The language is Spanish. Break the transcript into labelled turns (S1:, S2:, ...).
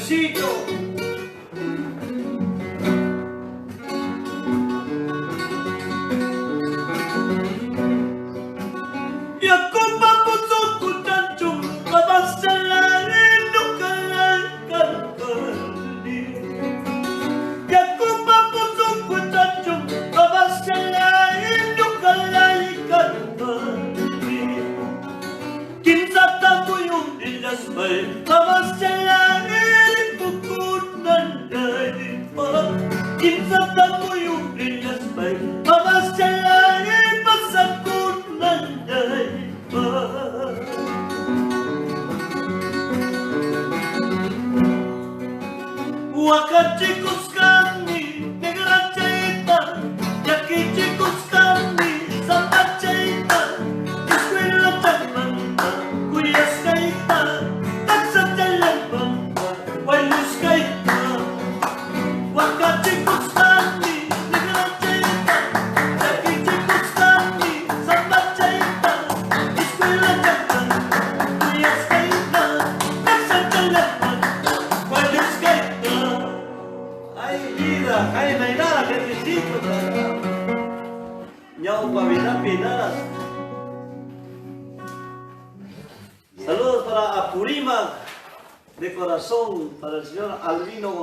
S1: Jefecito. Wakachicos kami, negra chaita, yakicicos kami, samba chaita, escuela chamanta, cuyas caita, taxa chalambanta, guayus caita. Wakachicos kami, negra chaita, yakicicos kami, samba chaita, escuela chamanta, cuyas caita, taxa chalambanta, guayus caita. Ay, vida, ay, no hay nada que necesito para ñau pinadas. Saludos para Apurímac, de corazón, para el señor Albino.